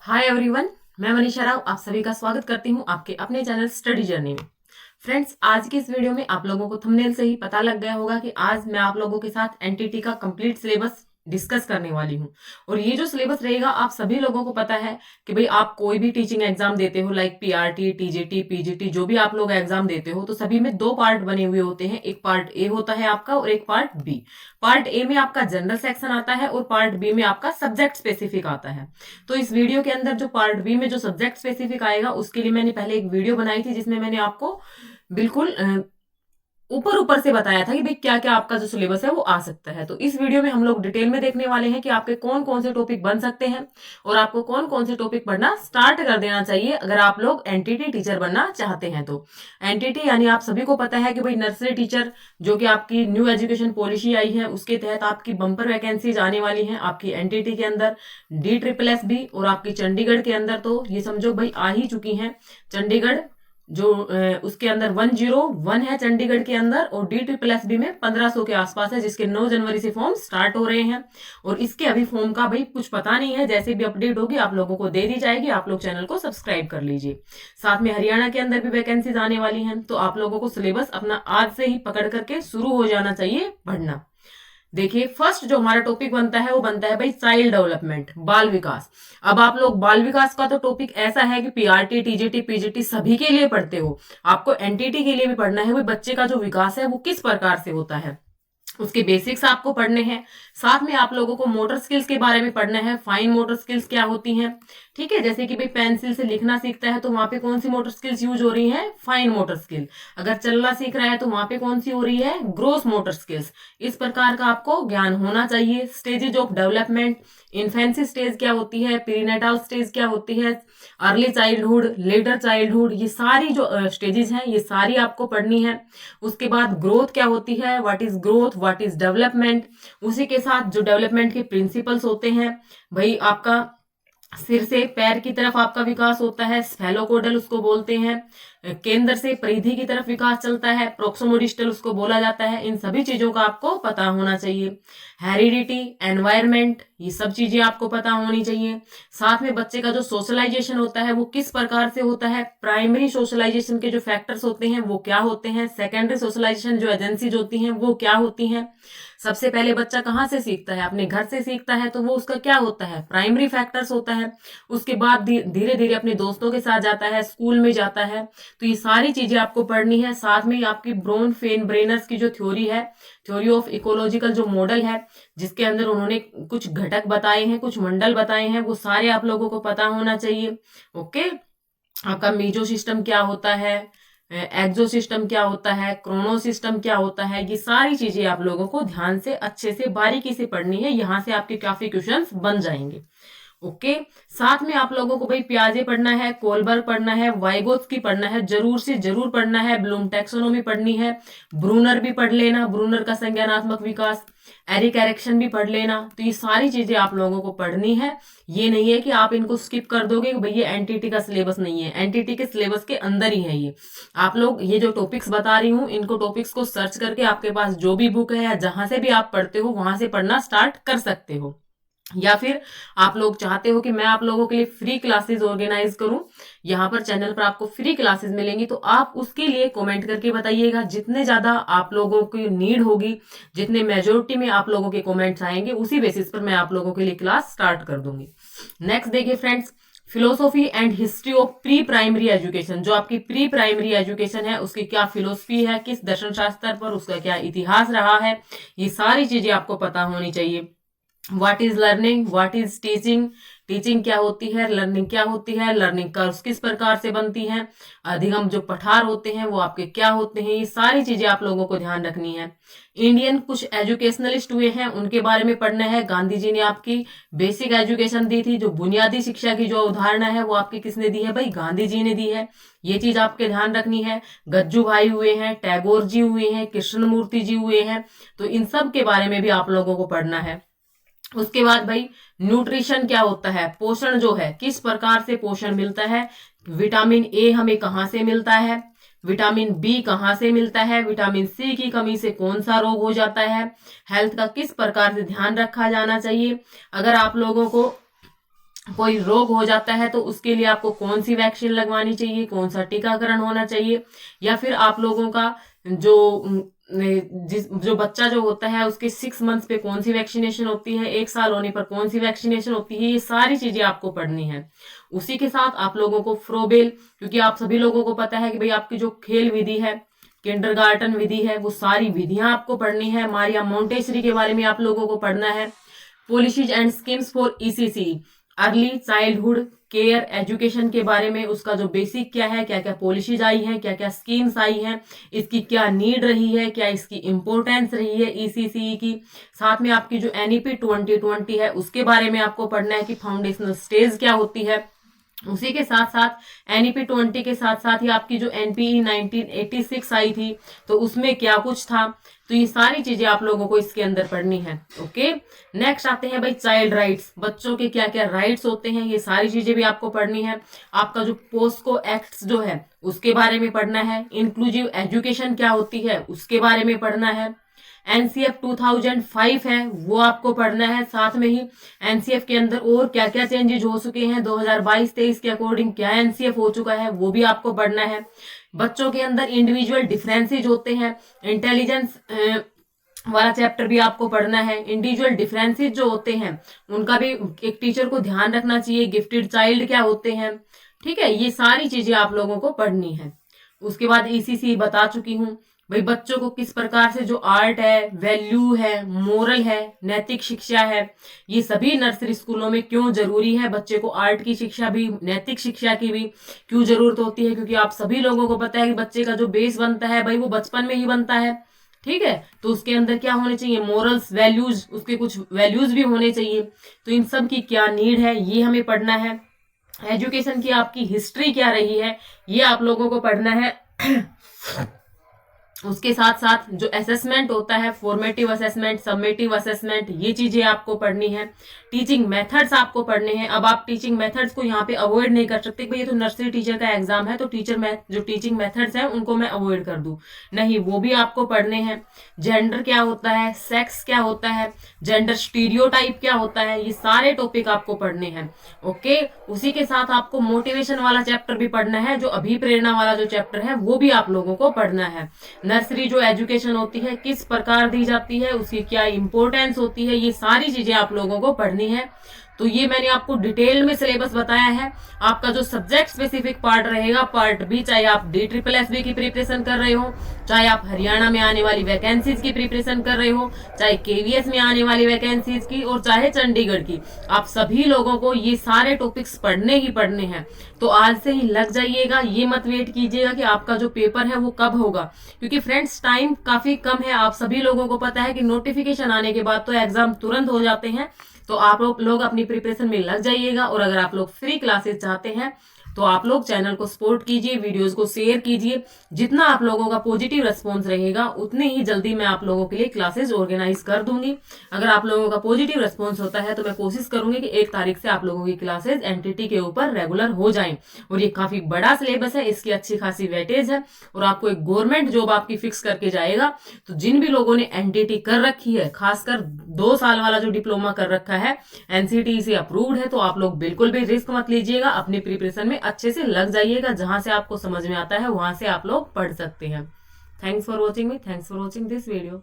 Hi everyone, मैं मनीषा राव आप सभी का स्वागत करती हूँ आपके अपने चैनल स्टडी जर्नी में। फ्रेंड्स, आज की इस वीडियो में आप लोगों को थंबनेल से ही पता लग गया होगा कि आज मैं आप लोगों के साथ एनटीटी का कंप्लीट सिलेबस डिस्कस करने वाली हूँ। और ये जो सिलेबस रहेगा आप सभी लोगों को पता है कि भाई आप कोई भी टीचिंग एग्जाम देते हो, लाइक पीआरटी, टीजीटी, पीजीटी, जो भी आप लोग एग्जाम देते हो, तो सभी में दो पार्ट बने हुए होते हैं। एक पार्ट ए होता है आपका और एक पार्ट बी। पार्ट ए में आपका जनरल सेक्शन आता है और पार्ट बी में आपका सब्जेक्ट स्पेसिफिक आता है। तो इस वीडियो के अंदर जो पार्ट बी में जो सब्जेक्ट स्पेसिफिक आएगा उसके लिए मैंने पहले एक वीडियो बनाई थी जिसमें मैंने आपको बिल्कुल ऊपर ऊपर से बताया था कि भाई क्या क्या आपका जो सिलेबस है वो आ सकता है। तो इस वीडियो में हम लोग डिटेल में देखने वाले हैं कि आपके कौन कौन से टॉपिक बन सकते हैं और आपको कौन कौन से टॉपिक पढ़ना स्टार्ट कर देना चाहिए अगर आप लोग एनटीटी टीचर बनना चाहते हैं। तो एनटीटी यानी आप सभी को पता है कि भाई नर्सरी टीचर, जो कि आपकी न्यू एजुकेशन पॉलिसी आई है उसके तहत आपकी बम्पर वैकेंसीज आने वाली हैं आपकी एनटीटी के अंदर, DSSS और आपकी चंडीगढ़ के अंदर। तो ये समझो भाई आ ही चुकी हैं। चंडीगढ़ जो उसके अंदर 101 है चंडीगढ़ के अंदर, और DSSS में 1500 के आसपास है, जिसके 9 जनवरी से फॉर्म स्टार्ट हो रहे हैं। और इसके अभी फॉर्म का भाई कुछ पता नहीं है, जैसे भी अपडेट होगी आप लोगों को दे दी जाएगी। आप लोग चैनल को सब्सक्राइब कर लीजिए। साथ में हरियाणा के अंदर भी वैकेंसीज आने वाली हैं, तो आप लोगों को सिलेबस अपना आज से ही पकड़ करके शुरू हो जाना चाहिए पढ़ना। देखिए, फर्स्ट जो हमारा टॉपिक बनता है वो बनता है भाई चाइल्ड डेवलपमेंट, बाल विकास। अब आप लोग बाल विकास का तो टॉपिक ऐसा है कि पीआरटी, टीजीटी, पीजीटी सभी के लिए पढ़ते हो, आपको एनटीटी के लिए भी पढ़ना है। वो बच्चे का जो विकास है वो किस प्रकार से होता है उसके बेसिक्स आपको पढ़ने हैं। साथ में आप लोगों को मोटर स्किल्स के बारे में पढ़ना है। फाइन मोटर स्किल्स क्या होती हैं, ठीक है। जैसे कि भाई पेंसिल से लिखना सीखता है तो वहां पे कौन सी मोटर स्किल्स यूज हो रही है, फाइन मोटर स्किल। अगर चलना सीख रहा है तो वहां पे कौन सी हो रही है, ग्रोस मोटर स्किल्स। इस प्रकार का आपको ज्ञान होना चाहिए। Stages of development, infancy stage क्या होती है, पीरीनेटाल स्टेज क्या होती है, अर्ली चाइल्डहुड, लेटर चाइल्डहुड, ये सारी जो स्टेजेस हैं ये सारी आपको पढ़नी है। उसके बाद ग्रोथ क्या होती है, what is growth, what is development. उसी के साथ जो डेवलपमेंट के प्रिंसिपल्स होते हैं, भाई आपका सिर से पैर की तरफ आपका विकास होता है, स्फेलोकोडल उसको बोलते हैं। केंद्र से परिधि की तरफ विकास चलता है, प्रोक्सोमोडिस्टल उसको बोला जाता है। इन सभी चीजों का आपको पता होना चाहिए। हेरिडिटी, एनवायरमेंट, ये सब चीजें आपको पता होनी चाहिए। साथ में बच्चे का जो सोशलाइजेशन होता है वो किस प्रकार से होता है, प्राइमरी सोशलाइजेशन के जो फैक्टर्स होते हैं वो क्या होते हैं, सेकेंडरी सोशलाइजेशन जो एजेंसीज होती हैं वो क्या होती हैं। सबसे पहले बच्चा कहाँ से सीखता है, अपने घर से सीखता है, तो वो उसका क्या होता है, प्राइमरी फैक्टर्स होता है। उसके बाद धीरे धीरे अपने दोस्तों के साथ जाता है, स्कूल में जाता है। तो ये सारी चीजें आपको पढ़नी है। साथ में आपकी ब्रोन फेन ब्रेनर्स की जो थ्योरी है, थ्योरी ऑफ इकोलॉजिकल जो मॉडल है, जिसके अंदर उन्होंने कुछ घटक बताए हैं, कुछ मंडल बताए हैं, वो सारे आप लोगों को पता होना चाहिए। ओके, आपका मीजो सिस्टम क्या होता है, एक्सो सिस्टम क्या होता है, क्रोनो सिस्टम क्या होता है, ये सारी चीजें आप लोगों को ध्यान से अच्छे से बारीकी से पढ़नी है। यहाँ से आपके काफी क्वेश्चंस बन जाएंगे। ओके, साथ में आप लोगों को भाई पियाजे पढ़ना है, कोलबर्ग पढ़ना है, वाइगोत्स्की पढ़ना है, जरूर से जरूर पढ़ना है। ब्लूम टैक्सोनॉमी पढ़नी है, ब्रूनर भी पढ़ लेना, ब्रूनर का संज्ञानात्मक विकास, एरिक एरिक्सन भी पढ़ लेना। तो ये सारी चीजें आप लोगों को पढ़नी है। ये नहीं है कि आप इनको स्किप कर दोगे कि भाई ये एनटीटी का सिलेबस नहीं है, एनटीटी के सिलेबस के अंदर ही है ये। आप लोग ये जो टॉपिक्स बता रही हूँ इनको टॉपिक्स को सर्च करके आपके पास जो भी बुक है या जहां से भी आप पढ़ते हो वहां से पढ़ना स्टार्ट कर सकते हो। या फिर आप लोग चाहते हो कि मैं आप लोगों के लिए फ्री क्लासेस ऑर्गेनाइज करूं, यहाँ पर चैनल पर आपको फ्री क्लासेस मिलेंगी, तो आप उसके लिए कमेंट करके बताइएगा। जितने ज्यादा आप लोगों की नीड होगी, जितने मेजोरिटी में आप लोगों के कमेंट्स आएंगे, उसी बेसिस पर मैं आप लोगों के लिए क्लास स्टार्ट कर दूंगी। नेक्स्ट देखिए friends, philosophy and history of pre primary education. जो आपकी प्री प्राइमरी एजुकेशन है उसकी क्या फिलोसफी है, किस दर्शन शास्त्र पर उसका क्या इतिहास रहा है, ये सारी चीजें आपको पता होनी चाहिए। What is learning, what is teaching, teaching क्या होती है, लर्निंग क्या होती है, लर्निंग कर्व्स किस प्रकार से बनती हैं, अधिगम जो पठार होते हैं वो आपके क्या होते हैं, ये सारी चीजें आप लोगों को ध्यान रखनी है। इंडियन कुछ एजुकेशनलिस्ट हुए हैं उनके बारे में पढ़ना है। गांधी जी ने आपकी बेसिक एजुकेशन दी थी, जो बुनियादी शिक्षा की जो अवधारणा है वो आपकी किसने दी है, भाई गांधी जी ने दी है। ये चीज आपके ध्यान रखनी है। गज्जू भाई हुए हैं, टैगोर जी हुए हैं, कृष्णमूर्ति जी हुए हैं, तो इन सब के बारे में भी आप लोगों को पढ़ना है। उसके बाद भाई न्यूट्रिशन क्या होता है, पोषण जो है किस प्रकार से पोषण मिलता है, विटामिन ए हमें कहाँ से मिलता है, विटामिन बी कहाँ से मिलता है, विटामिन सी की कमी से कौन सा रोग हो जाता है, हेल्थ का किस प्रकार से ध्यान रखा जाना चाहिए। अगर आप लोगों को कोई रोग हो जाता है तो उसके लिए आपको कौन सी वैक्सीन लगवानी चाहिए, कौन सा टीकाकरण होना चाहिए, या फिर आप लोगों का जो जो बच्चा जो होता है उसके 6 मंथ्स पे कौन सी वैक्सीनेशन होती है, 1 साल होने पर कौन सी वैक्सीनेशन होती है, ये सारी चीजें आपको पढ़नी है। उसी के साथ आप लोगों को फ्रोबेल, क्योंकि आप सभी लोगों को पता है कि भाई आपकी जो खेल विधि है, किंडरगार्टन विधि है, वो सारी विधियां आपको पढ़नी है। मारिया मोंटेसरी के बारे में आप लोगों को पढ़ना है। Policies and schemes for ECC, early childhood care education के बारे में, उसका जो बेसिक क्या है, क्या क्या पॉलिसीज आई हैं, क्या क्या स्कीम्स आई हैं, इसकी क्या नीड रही है, क्या इसकी इंपॉर्टेंस रही है ईसीसी की। साथ में आपकी जो एनईपी 2020 है उसके बारे में आपको पढ़ना है कि फाउंडेशनल स्टेज क्या होती है। उसी के साथ साथ एनईपी 20 के साथ साथ ही आपकी जो एनपीई 1986 आई थी तो उसमें क्या कुछ था, तो ये सारी चीजें आप लोगों को इसके अंदर पढ़नी है। ओके, नेक्स्ट आते हैं भाई चाइल्ड राइट्स, बच्चों के क्या क्या राइट्स होते हैं, ये सारी चीजें भी आपको पढ़नी है। आपका जो पोस्को एक्ट्स जो है उसके बारे में पढ़ना है। इंक्लूसिव एजुकेशन क्या होती है उसके बारे में पढ़ना है। एनसीएफ 2005 है वो आपको पढ़ना है। साथ में ही एनसीएफ के अंदर और क्या क्या चेंजेस हो चुके हैं 2022-23 के अकॉर्डिंग, क्या एनसीएफ हो चुका है वो भी आपको पढ़ना है। बच्चों के अंदर इंडिविजुअल डिफरेंसेज होते हैं, इंटेलिजेंस वाला चैप्टर भी आपको पढ़ना है। इंडिविजुअल डिफरेंसेज जो होते हैं उनका भी एक टीचर को ध्यान रखना चाहिए। गिफ्टेड चाइल्ड क्या होते हैं, ठीक है, ये सारी चीजें आप लोगों को पढ़नी है। उसके बाद ईसीसी बता चुकी हूँ भाई, बच्चों को किस प्रकार से जो आर्ट है, वैल्यू है, मोरल है, नैतिक शिक्षा है, ये सभी नर्सरी स्कूलों में क्यों जरूरी है। बच्चे को आर्ट की शिक्षा भी, नैतिक शिक्षा की भी क्यों जरूरत होती है, क्योंकि आप सभी लोगों को पता है कि बच्चे का जो बेस बनता है भाई वो बचपन में ही बनता है। ठीक है, तो उसके अंदर क्या होने चाहिए, मोरल्स, वैल्यूज, उसके कुछ वैल्यूज भी होने चाहिए। तो इन सब की क्या नीड है ये हमें पढ़ना है। एजुकेशन की आपकी हिस्ट्री क्या रही है ये आप लोगों को पढ़ना है। उसके साथ साथ जो असेसमेंट होता है, फॉर्मेटिव असेसमेंट, सबमेटिव असेसमेंट, ये चीजें आपको पढ़नी है। टीचिंग मेथड्स आपको पढ़ने हैं। अब आप टीचिंग मेथड्स को यहाँ पे अवॉइड नहीं कर सकते भाई ये तो नर्सरी टीचर का एग्जाम है तो जो टीचिंग मेथड्स हैं उनको मैं अवॉइड कर दूं, नहीं, वो भी आपको पढ़ने हैं। जेंडर क्या होता है, सेक्स क्या होता है, जेंडर स्टीरियोटाइप क्या होता है, ये सारे टॉपिक आपको पढ़ने हैं। ओके, उसी के साथ आपको मोटिवेशन वाला चैप्टर भी पढ़ना है, जो अभिप्रेरणा वाला जो चैप्टर है वो भी आप लोगों को पढ़ना है। नर्सरी जो एजुकेशन होती है किस प्रकार दी जाती है, उसकी क्या इंपॉर्टेंस होती है, ये सारी चीजें आप लोगों को पढ़नी है। तो ये मैंने आपको डिटेल में सिलेबस बताया है। आपका जो सब्जेक्ट स्पेसिफिक पार्ट रहेगा, पार्ट बी, चाहे आप DSSB की प्रिपरेशन कर रहे हो, चाहे आप हरियाणा में आने वाली वैकेंसीज की प्रिपरेशन कर रहे हो, चाहे KVS में आने वाली वैकेंसीज की, और चाहे चंडीगढ़ की, आप सभी लोगों को ये सारे टॉपिक्स पढ़ने ही पढ़ने हैं। तो आज से ही लग जाइएगा, ये मत वेट कीजिएगा कि आपका जो पेपर है वो कब होगा, क्योंकि फ्रेंड्स टाइम काफी कम है। आप सभी लोगों को पता है कि नोटिफिकेशन आने के बाद तो एग्जाम तुरंत हो जाते हैं। तो आप लोग अपनी प्रिपरेशन में लग जाइएगा। और अगर आप लोग फ्री क्लासेस चाहते हैं तो आप लोग चैनल को सपोर्ट कीजिए, वीडियोस को शेयर कीजिए। जितना आप लोगों का पॉजिटिव रेस्पॉन्स रहेगा उतनी ही जल्दी मैं आप लोगों के लिए क्लासेस ऑर्गेनाइज कर दूंगी। अगर आप लोगों का पॉजिटिव रेस्पॉन्स होता है तो मैं कोशिश करूंगी कि 1 तारीख से आप लोगों की क्लासेस एनटीटी के ऊपर रेगुलर हो जाएं। और ये काफी बड़ा सिलेबस है, इसकी अच्छी खासी वेटेज है और आपको एक गवर्नमेंट जॉब आपकी फिक्स करके जाएगा। तो जिन भी लोगों ने एनटीटी कर रखी है, खासकर 2 साल वाला जो डिप्लोमा कर रखा है, एनसीटी से अप्रूव्ड है, तो आप लोग बिल्कुल भी रिस्क मत लीजिएगा, अपनी प्रिपरेशन में अच्छे से लग जाइएगा। जहां से आपको समझ में आता है वहां से आप लोग पढ़ सकते हैं। Thanks for watching me, thanks for watching this video.